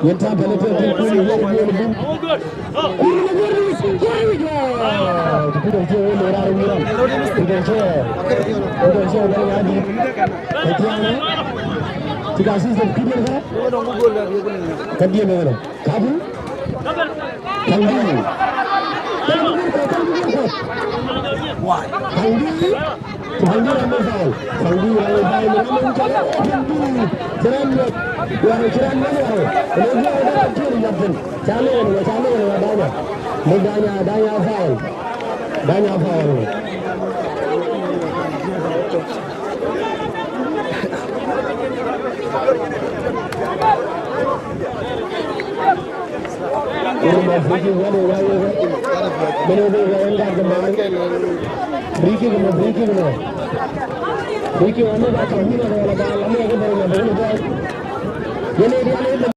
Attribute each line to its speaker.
Speaker 1: Yenta penetrating Kuli here in the boom. Here we go. To put a chair in the right room. Put a chair. Put a chair very hard. Etiana. To assist the people there. Continue. Kabu. Kandu. Why? Kandu. Kandu number 5. Kandu number 5. Kandu. Kandu. Kiran mana? Lagi ada kiri jalan. Jalan danya. Danya foul. Danya foul. Ini masih ada orang. Mana orang yang kemana? Breaking mana? Breaking mana? Kami ada orang lama yang baru. Ini dia ni.